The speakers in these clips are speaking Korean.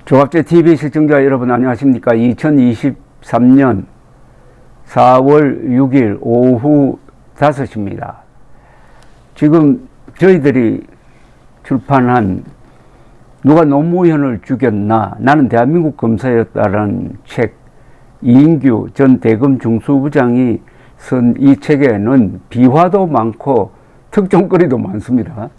조갑제 TV 시청자 여러분 안녕하십니까. 2023년 4월 6일 오후 5시입니다. 지금 저희들이 출판한 누가 노무현을 죽였나 나는 대한민국 검사였다라는 책, 이인규 전 대검 중수부장이 쓴 이 책에는 비화도 많고 특종거리도 많습니다.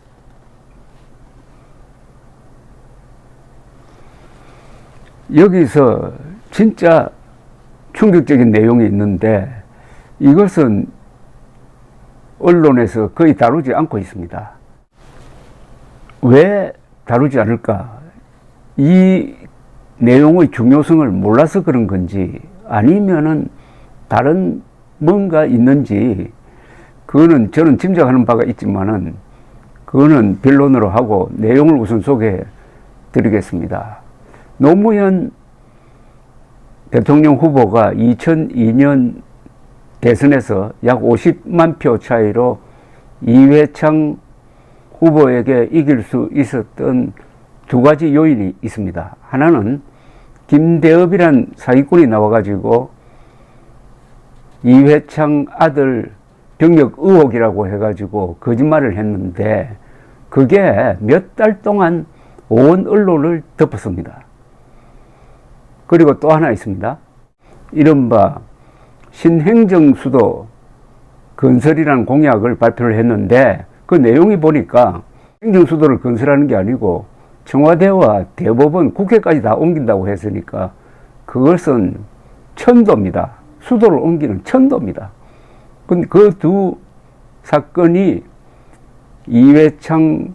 여기서 진짜 충격적인 내용이 있는데 이것은 언론에서 거의 다루지 않고 있습니다. 왜 다루지 않을까? 이 내용의 중요성을 몰라서 그런 건지 아니면은 다른 뭔가 있는지 그거는 저는 짐작하는 바가 있지만은 그거는 변론으로 하고 내용을 우선 소개해 드리겠습니다. 노무현 대통령 후보가 2002년 대선에서 약 50만 표 차이로 이회창 후보에게 이길 수 있었던 두 가지 요인이 있습니다. 하나는 김대엽이란 사기꾼이 나와가지고 이회창 아들 병역 의혹이라고 해가지고 거짓말을 했는데 그게 몇 달 동안 온 언론을 덮었습니다. 그리고 또 하나 있습니다. 이른바 신행정수도 건설이라는 공약을 발표를 했는데 그 내용이 보니까 행정수도를 건설하는 게 아니고 청와대와 대법원, 국회까지 다 옮긴다고 했으니까 그것은 천도입니다. 수도를 옮기는 천도입니다. 근데 그 두 사건이 이회창이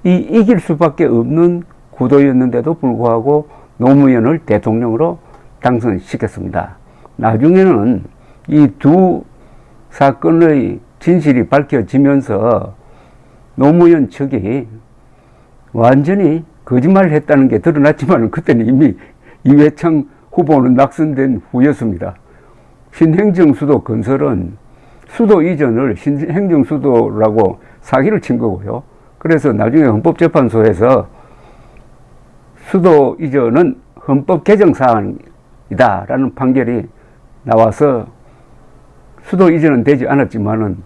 이길 수밖에 없는 구도였는데도 불구하고 노무현을 대통령으로 당선시켰습니다. 나중에는 이 두 사건의 진실이 밝혀지면서 노무현 측이 완전히 거짓말을 했다는 게 드러났지만 그때는 이미 이회창 후보는 낙선된 후였습니다. 신행정수도 건설은 수도 이전을 신행정수도라고 사기를 친 거고요. 그래서 나중에 헌법재판소에서 수도 이전은 헌법 개정 사안이다라는 판결이 나와서 수도 이전은 되지 않았지만은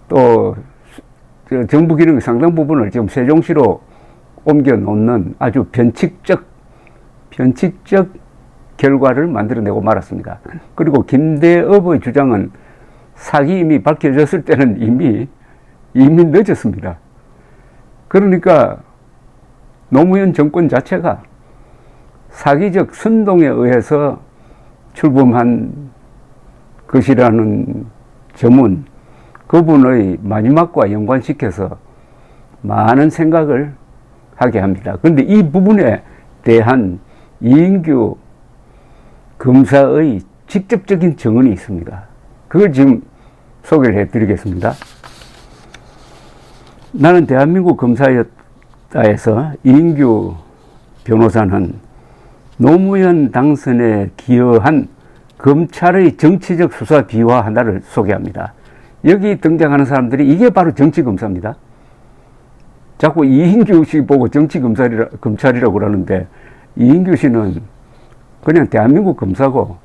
또 정부 기능의 상당 부분을 지금 세종시로 옮겨 놓는 아주 변칙적 결과를 만들어내고 말았습니다. 그리고 김대엽의 주장은 사기 이미 밝혀졌을 때는 이미 늦었습니다. 그러니까 노무현 정권 자체가 사기적 선동에 의해서 출범한 것이라는 점은 그분의 마지막과 연관시켜서 많은 생각을 하게 합니다. 그런데 이 부분에 대한 이인규 검사의 직접적인 증언이 있습니다. 그걸 지금 소개를 해드리겠습니다. 나는 대한민국 검사였다에서 이인규 변호사는 노무현 당선에 기여한 검찰의 정치적 수사 비화 하나를 소개합니다. 여기 등장하는 사람들이 이게 바로 정치검사입니다. 자꾸 이인규 씨 보고 검찰이라고 그러는데 이인규 씨는 그냥 대한민국 검사고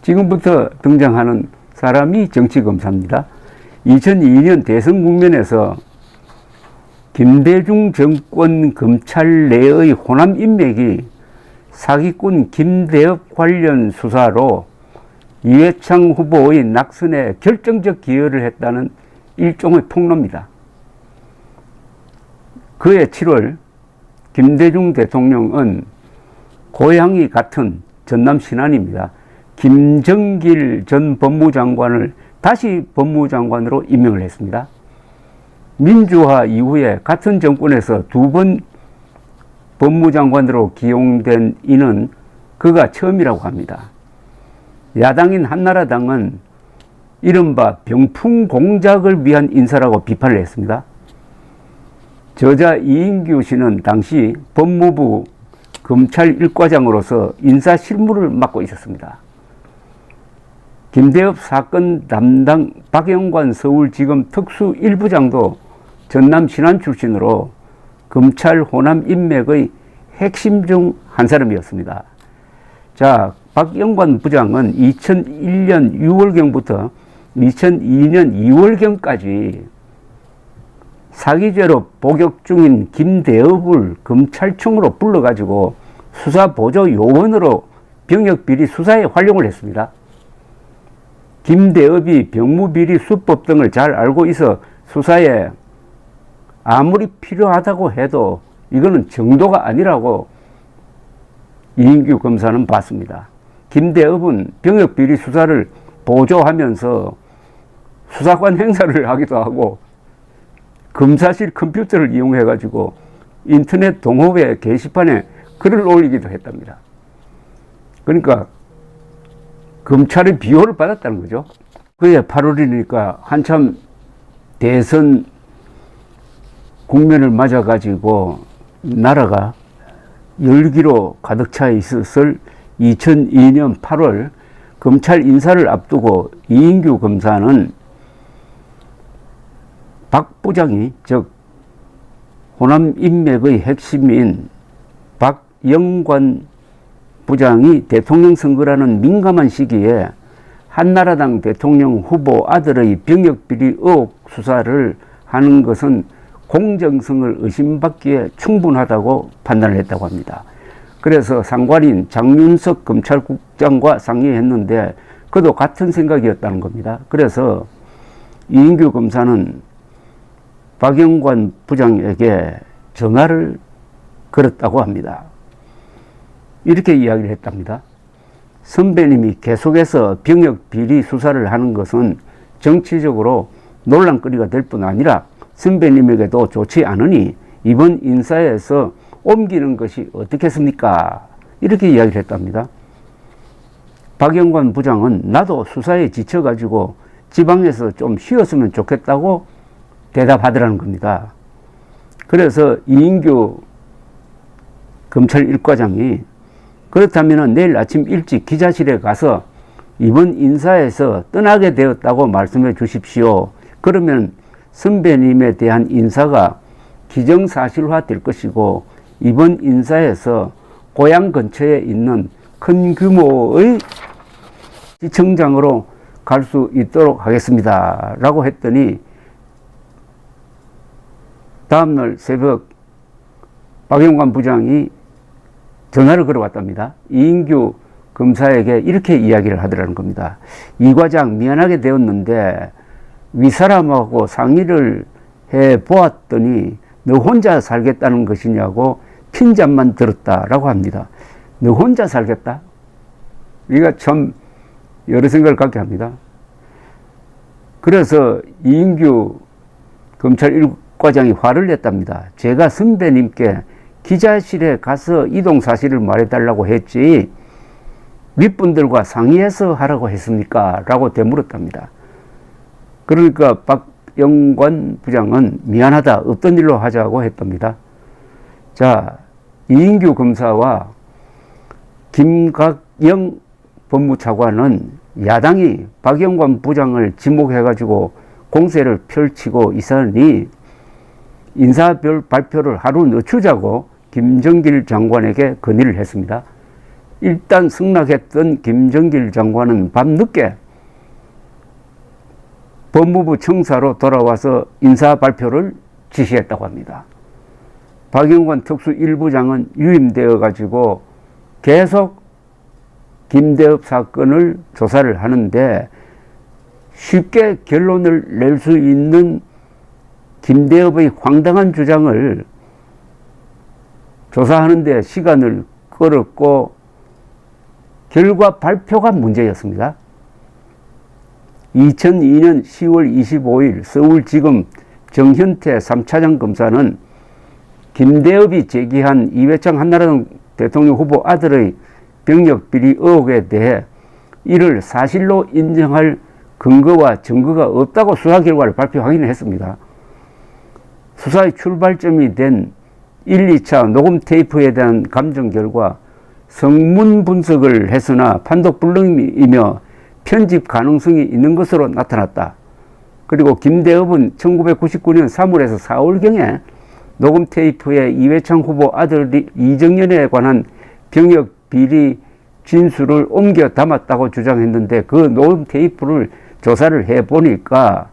지금부터 등장하는 사람이 정치검사입니다. 2002년 대선 국면에서 김대중 정권 검찰 내의 호남 인맥이 사기꾼 김대엽 관련 수사로 이회창 후보의 낙선에 결정적 기여를 했다는 일종의 폭로입니다. 그해 7월 김대중 대통령은 고향이 같은 전남 신안입니다. 김정길 전 법무장관을 다시 법무장관으로 임명을 했습니다. 민주화 이후에 같은 정권에서 두 번 법무장관으로 기용된 이는 그가 처음이라고 합니다. 야당인 한나라당은 이른바 병풍 공작을 위한 인사라고 비판을 했습니다. 저자 이인규 씨는 당시 법무부 검찰 1과장으로서 인사 실무를 맡고 있었습니다. 김대엽 사건 담당 박영관 서울지검 특수 1부장도 전남 신안 출신으로 검찰 호남 인맥의 핵심 중 한 사람이었습니다. 자, 박영관 부장은 2001년 6월경부터 2002년 2월경까지 사기죄로 복역 중인 김대업을 검찰청으로 불러가지고 수사보조 요원으로 병역비리 수사에 활용을 했습니다. 김대업이 병무비리 수법 등을 잘 알고 있어 수사에 아무리 필요하다고 해도 이거는 정도가 아니라고 이인규 검사는 봤습니다. 김대업은 병역비리 수사를 보조하면서 수사관 행사를 하기도 하고 검사실 컴퓨터를 이용해가지고 인터넷 동호회 게시판에 글을 올리기도 했답니다. 그러니까 검찰의 비호를 받았다는 거죠. 그해 8월이니까 한참 대선 국면을 맞아가지고 나라가 열기로 가득 차 있었을 2002년 8월 검찰 인사를 앞두고 이인규 검사는 박 부장이, 즉 호남 인맥의 핵심인 박영관 부장이 대통령 선거라는 민감한 시기에 한나라당 대통령 후보 아들의 병역비리 의혹 수사를 하는 것은 공정성을 의심받기에 충분하다고 판단을 했다고 합니다. 그래서 상관인 장윤석 검찰국장과 상의했는데 그도 같은 생각이었다는 겁니다. 그래서 이인규 검사는 박영관 부장에게 전화를 걸었다고 합니다. 이렇게 이야기를 했답니다. 선배님이 계속해서 병역 비리 수사를 하는 것은 정치적으로 논란거리가 될 뿐 아니라 선배님에게도 좋지 않으니 이번 인사에서 옮기는 것이 어떻겠습니까? 이렇게 이야기를 했답니다. 박영관 부장은 나도 수사에 지쳐가지고 지방에서 좀 쉬었으면 좋겠다고 대답하더라는 겁니다. 그래서 이인규 검찰 1과장이 그렇다면 내일 아침 일찍 기자실에 가서 이번 인사에서 떠나게 되었다고 말씀해 주십시오. 그러면 선배님에 대한 인사가 기정사실화 될 것이고 이번 인사에서 고향 근처에 있는 큰 규모의 시청장으로 갈 수 있도록 하겠습니다. 라고 했더니 다음날 새벽 박영관 부장이 전화를 걸어왔답니다. 이인규 검사에게 이렇게 이야기를 하더라는 겁니다. 이 과장 미안하게 되었는데 윗사람하고 상의를 해 보았더니 너 혼자 살겠다는 것이냐고 핀잔만 들었다라고 합니다. 너 혼자 살겠다? 우리가 참 여러 생각을 갖게 합니다. 그래서 이인규 검찰 1과장이 화를 냈답니다. 제가 선배님께 기자실에 가서 이동 사실을 말해달라고 했지 윗분들과 상의해서 하라고 했습니까? 라고 되물었답니다. 그러니까 박영관 부장은 미안하다, 없던 일로 하자고 했답니다. 자, 이인규 검사와 김각영 법무차관은 야당이 박영관 부장을 지목해가지고 공세를 펼치고 있으니 인사별 발표를 하루 늦추자고 김정길 장관에게 건의를 했습니다. 일단 승낙했던 김정길 장관은 밤늦게 법무부 청사로 돌아와서 인사 발표를 지시했다고 합니다. 박영관 특수 1부장은 유임되어 가지고 계속 김대업 사건을 조사를 하는데 쉽게 결론을 낼 수 있는 김대업의 황당한 주장을 조사하는 데 시간을 끌었고 결과 발표가 문제였습니다. 2002년 10월 25일 서울지검 정현태 3차장 검사는 김대업이 제기한 이회창 한나라당 대통령 후보 아들의 병역비리 의혹에 대해 이를 사실로 인정할 근거와 증거가 없다고 수사 결과를 발표하기는 했습니다. 수사의 출발점이 된 1, 2차 녹음 테이프에 대한 감정 결과 성문 분석을 했으나 판독불능이며 편집 가능성이 있는 것으로 나타났다. 그리고 김대업은 1999년 3월에서 4월경에 녹음 테이프에 이회창 후보 아들 이정연에 관한 병역 비리 진술을 옮겨 담았다고 주장했는데 그 녹음 테이프를 조사를 해보니까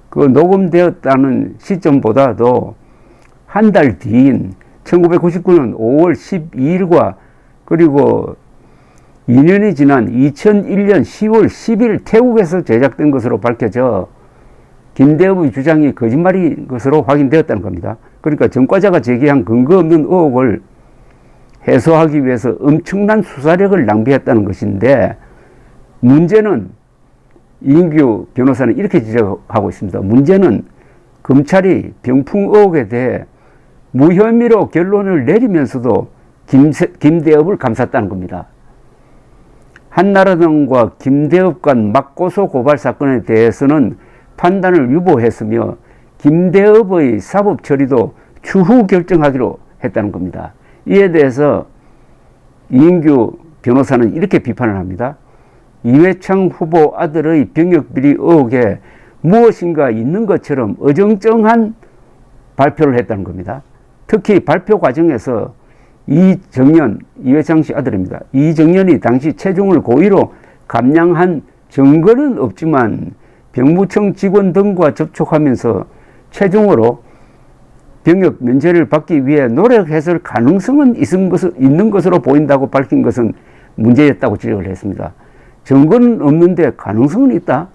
그 녹음되었다는 시점보다도 한 달 뒤인 1999년 5월 12일과 그리고 2년이 지난 2001년 10월 10일 태국에서 제작된 것으로 밝혀져 김대엽의 주장이 거짓말인 것으로 확인되었다는 겁니다. 그러니까 전과자가 제기한 근거 없는 의혹을 해소하기 위해서 엄청난 수사력을 낭비했다는 것인데, 문제는 이인규 변호사는 이렇게 지적하고 있습니다. 문제는 검찰이 병풍 의혹에 대해 무혐의로 결론을 내리면서도 김대엽을 감쌌다는 겁니다. 한나라당과 김대엽 간 맞고소 고발 사건에 대해서는 판단을 유보했으며 김대엽의 사법 처리도 추후 결정하기로 했다는 겁니다. 이에 대해서 이인규 변호사는 이렇게 비판을 합니다. 이회창 후보 아들의 병역비리 의혹에 무엇인가 있는 것처럼 어정쩡한 발표를 했다는 겁니다. 특히 발표 과정에서 이회창 씨 아들입니다. 이정년이 당시 체중을 고의로 감량한 증거는 없지만 병무청 직원 등과 접촉하면서 최종으로 병역 면제를 받기 위해 노력했을 가능성은 있는 것으로 보인다고 밝힌 것은 문제였다고 지적을 했습니다. 증거는 없는데 가능성은 있다?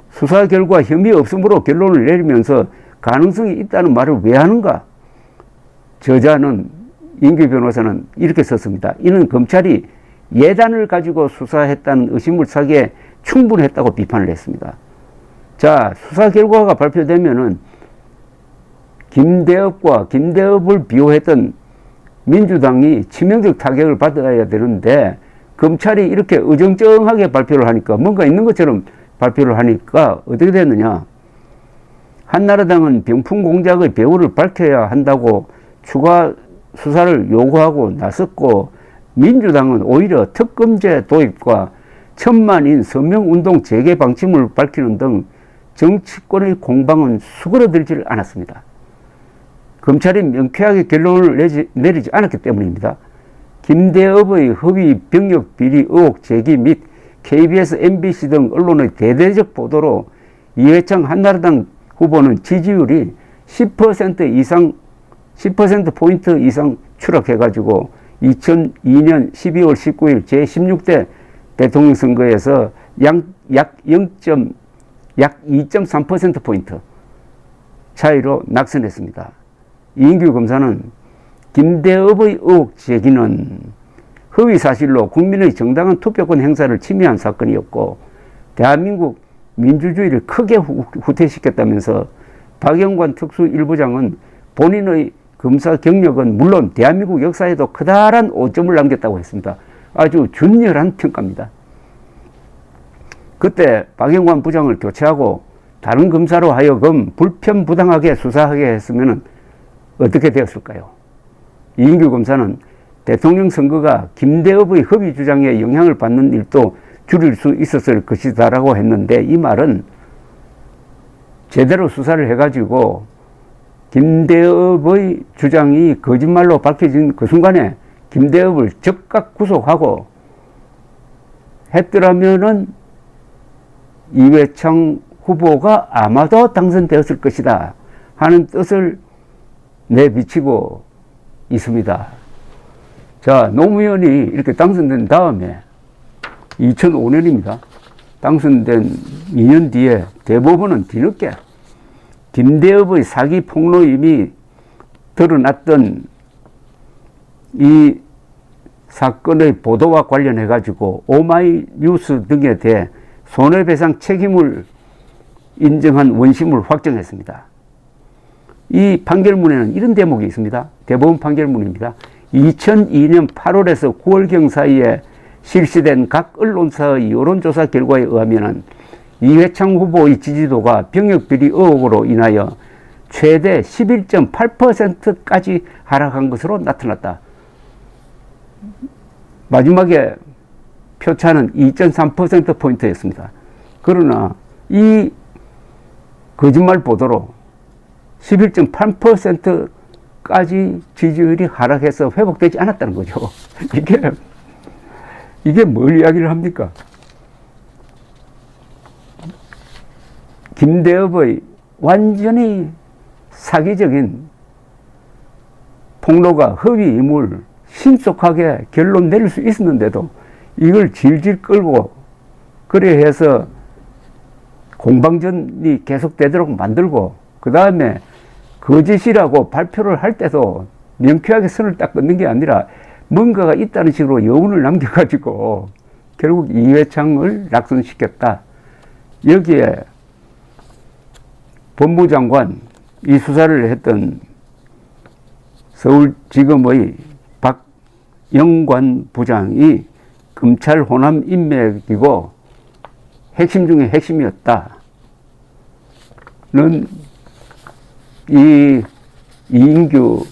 수사 결과 혐의 없음으로 결론을 내리면서 가능성이 있다는 말을 왜 하는가? 저자는 이인규 변호사는 이렇게 썼습니다. 이는 검찰이 예단을 가지고 수사했다는 의심을 사기에 충분했다고 비판을 했습니다. 자, 수사 결과가 발표되면은 김대엽과 김대엽을 비호했던 민주당이 치명적 타격을 받아야 되는데 검찰이 이렇게 어정쩡하게 발표를 하니까, 뭔가 있는 것처럼 발표를 하니까 어떻게 됐느냐. 한나라당은 병풍 공작의 배후를 밝혀야 한다고 추가 수사를 요구하고 나섰고, 민주당은 오히려 특검제 도입과 천만인 서명운동 재개 방침을 밝히는 등 정치권의 공방은 수그러들지를 않았습니다. 검찰이 명쾌하게 결론을 내리지 않았기 때문입니다. 김대엽의 허위 병역 비리 의혹 제기 및 KBS, MBC 등 언론의 대대적 보도로 이회창 한나라당 후보는 지지율이 10%포인트 이상 추락해가지고 2002년 12월 19일 제16대 대통령 선거에서 약 2.3%포인트 차이로 낙선했습니다. 이인규 검사는 김대엽의 의혹 제기는 허위 사실로 국민의 정당한 투표권 행사를 침해한 사건이었고 대한민국 민주주의를 크게 후퇴시켰다면서 박영관 특수일부장은 본인의 검사 경력은 물론 대한민국 역사에도 커다란 오점을 남겼다고 했습니다. 아주 준열한 평가입니다. 그때 박영관 부장을 교체하고 다른 검사로 하여금 불편부당하게 수사하게 했으면 어떻게 되었을까요? 이인규 검사는 대통령 선거가 김대엽의 허위 주장에 영향을 받는 일도 줄일 수 있었을 것이다라고 했는데, 이 말은 제대로 수사를 해가지고 김대엽의 주장이 거짓말로 밝혀진 그 순간에 김대엽을 즉각 구속하고 했더라면은 이회창 후보가 아마도 당선되었을 것이다 하는 뜻을 내비치고 있습니다. 자, 노무현이 이렇게 당선된 다음에 2005년입니다. 당선된 2년 뒤에 대법원은 뒤늦게 김대엽의 사기 폭로임이 드러났던 이 사건의 보도와 관련해 가지고 오마이뉴스 등에 대해 손해배상 책임을 인정한 원심을 확정했습니다. 이 판결문에는 이런 대목이 있습니다. 대법원 판결문입니다. 2002년 8월에서 9월경 사이에 실시된 각 언론사의 여론조사 결과에 의하면 이회창 후보의 지지도가 병역비리 의혹으로 인하여 최대 11.8%까지 하락한 것으로 나타났다. 마지막에 표차는 2.3%포인트였습니다. 그러나 이 거짓말 보도로 11.8%까지 끝까지 지지율이 하락해서 회복되지 않았다는 거죠. 이게 뭘 이야기를 합니까? 김대엽의 완전히 사기적인 폭로가 허위이물 신속하게 결론 내릴 수 있었는데도 이걸 질질 끌고 그래 해서 공방전이 계속되도록 만들고 그 다음에 거짓이라고 발표를 할 때도 명쾌하게 선을 딱 끊는 게 아니라 뭔가가 있다는 식으로 여운을 남겨가지고 결국 이회창을 낙선시켰다. 여기에 법무장관 이 수사를 했던 서울지검의 박영관 부장이 검찰 호남 인맥이고 핵심 중에 핵심이었다는 이 이인규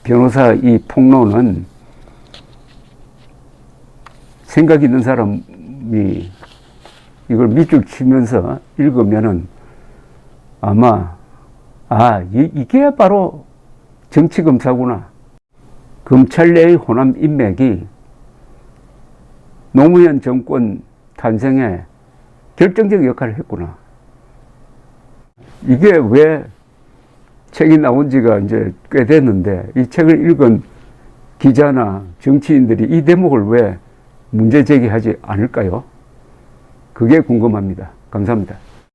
변호사 이 폭로는 생각 있는 사람이 이걸 밑줄 치면서 읽으면은 아마 이게 바로 정치검사구나. 검찰 내의 호남 인맥이 노무현 정권 탄생에 결정적 역할을 했구나. 이게 왜 책이 나온 지가 이제 꽤 됐는데 이 책을 읽은 기자나 정치인들이 이 대목을 왜 문제 제기하지 않을까요? 그게 궁금합니다. 감사합니다.